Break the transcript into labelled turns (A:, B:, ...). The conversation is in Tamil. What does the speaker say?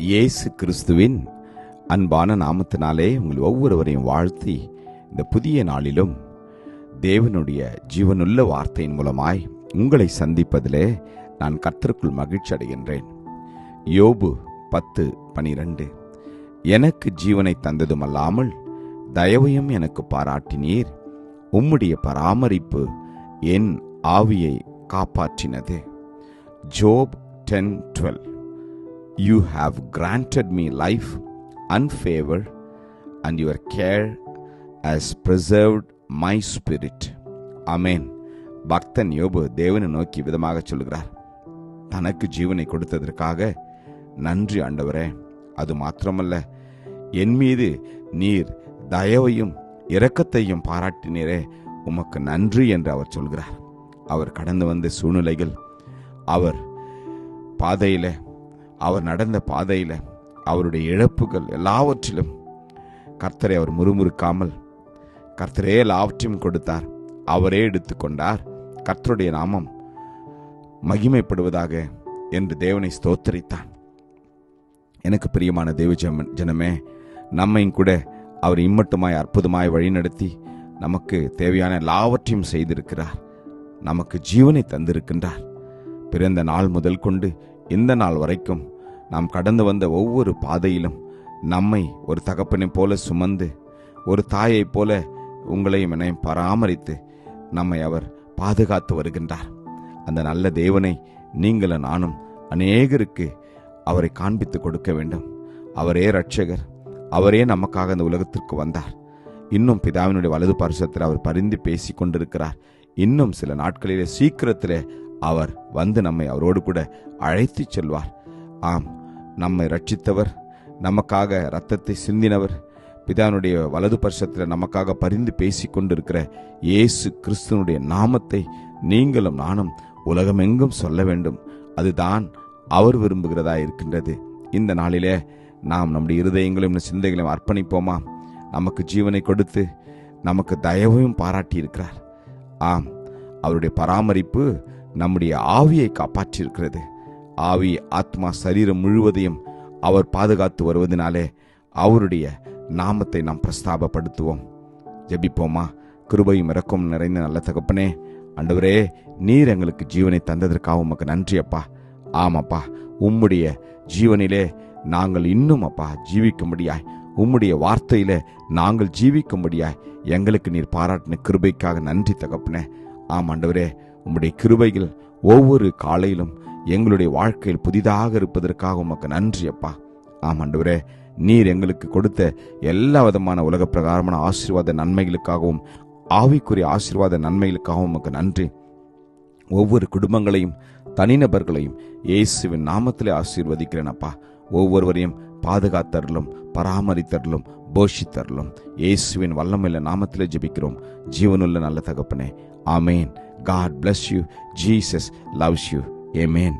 A: இயேசு கிறிஸ்துவின் அன்பான நாமத்தினாலே உங்கள் ஒவ்வொருவரையும் வாழ்த்தி இந்த புதிய நாளிலும் தேவனுடைய ஜீவனுள்ள வார்த்தையின் மூலமாய் உங்களை சந்திப்பதிலே நான் கர்த்தருக்குள் மகிழ்ச்சி அடைகின்றேன். யோபு 10:12 எனக்கு ஜீவனை தந்ததுமல்லாமல் தயவையும் எனக்கு பாராட்டினீர், உம்முடைய பராமரிப்பு என் ஆவியை காப்பாற்றினது. ஜோப் 10:12 You have granted me life and favor, and your care has preserved my spirit. Amen. பக்தன் யோபு தேவனை நோக்கி விதமாக சொல்கிறார், தனக்கு ஜீவனை கொடுத்ததற்காக நன்றி ஆண்டவரே, அது மாத்திரமல்ல என் மீது நீர் தயவையும் இரக்கத்தையும் பாராட்டினீரே, உமக்கு நன்றி என்று அவர் சொல்கிறார். அவர் கடந்து வந்த சூழ்நிலைகள், அவர் நடந்த பாதையில அவருடைய இழப்புகள் எல்லாவற்றிலும் கர்த்தரை அவர் முறுமுறுக்காமல், கர்த்தரே எல்லாவற்றையும் கொடுத்தார், அவரே எடுத்துக்கொண்டார், கர்த்தருடைய நாமம் மகிமைப்படுவதாக என்று தேவனை ஸ்தோத்தரித்தான். எனக்கு பிரியமான தேவ ஜனமே, நம்மையும் கூட அவர் இம்மட்டுமாய் அற்புதமாய் வழிநடத்தி நமக்கு தேவையான எல்லாவற்றையும் செய்திருக்கிறார். நமக்கு ஜீவனை தந்திருக்கின்றார். பிறந்த நாள் முதல் கொண்டு இந்த நாள் வரைக்கும் நாம் கடந்து வந்த ஒவ்வொரு பாதையிலும் நம்மை ஒரு தகப்பனை போல சுமந்து, ஒரு தாயை போல உங்களையும் என்னையும் பராமரித்து நம்மை அவர் பாதுகாத்து வருகின்றார். அந்த நல்ல தேவனை நீங்களும் நானும் அநேகருக்கு அவரை காண்பித்து கொடுக்க வேண்டும். அவரே இரட்சகர், அவரே நமக்காக அந்த உலகத்திற்கு வந்தார். இன்னும் பிதாவினுடைய வலது பார்சத்தில் அவர் பரிந்து பேசி கொண்டிருக்கிறார். இன்னும் சில நாட்களிலே சீக்கிரத்திலே அவர் வந்து நம்மை அவரோடு கூட அழைத்து செல்வார். ஆம், நம்மை ரட்சித்தவர், நமக்காக இரத்தத்தை சிந்தினவர், பிதானுடைய வலது பர்சத்தில் நமக்காக பரிந்து பேசி கொண்டிருக்கிற இயேசு கிறிஸ்துவனுடைய நாமத்தை நீங்களும் நானும் உலகமெங்கும் சொல்ல வேண்டும். அதுதான் அவர் விரும்புகிறதா இருக்கின்றது. இந்த நாளிலே நாம் நம்முடைய இருதயங்களையும் சிந்தைகளையும் அர்ப்பணிப்போமா? நமக்கு ஜீவனை கொடுத்து நமக்கு தயவையும் பாராட்டி இருக்கிறார். ஆம், அவருடைய பராமரிப்பு நம்முடைய ஆவியை காப்பாற்றியிருக்கிறது. ஆவி, ஆத்மா, சரீரம் முழுவதையும் அவர் பாதுகாத்து வருவதனாலே அவருடைய நாமத்தை நாம் பிரஸ்தாபப்படுத்துவோம். ஜெபிப்போமா? கிருபையும் இரக்கமும் நிறைந்த நல்ல தகப்பனே, ஆண்டவரே, நீர் எங்களுக்கு ஜீவனை தந்ததற்காக உமக்கு நன்றி அப்பா. ஆமாப்பா, உம்முடைய ஜீவனிலே நாங்கள் இன்னும் அப்பா ஜீவிக்கும்படியாய், உம்முடைய வார்த்தையிலே நாங்கள் ஜீவிக்கும்படியாய் எங்களுக்கு நீர் பாராட்டின கிருபைக்காக நன்றி தகப்பனே. ஆம் ஆண்டவரே, உம்முடைய கிருபைகள் ஒவ்வொரு காலையிலும் எங்களுடைய வாழ்க்கையில் புதிதாக இருப்பதற்காக உமக்கு நன்றி அப்பா. ஆம் ஆண்டவரே, நீர் எங்களுக்கு கொடுத்த எல்லா விதமான உலக பிரகாரமான ஆசீர்வாத நன்மைகளுக்காகவும் ஆவிக்குரிய ஆசீர்வாத நன்மைகளுக்காகவும் உமக்கு நன்றி. ஒவ்வொரு குடும்பங்களையும் தனிநபர்களையும் இயேசுவின் நாமத்திலே ஆசீர்வதிக்கிறேன் அப்பா. ஒவ்வொருவரையும் பாதுகாத்தரலும், பராமரித்தரலும், போஷித்தரலும் இயேசுவின் வல்லமையுள்ள நாமத்திலே ஜெபிக்கிறோம் ஜீவனுள்ள நல்ல தகப்பனே. ஆமேன். God bless you. Jesus loves you. Amen.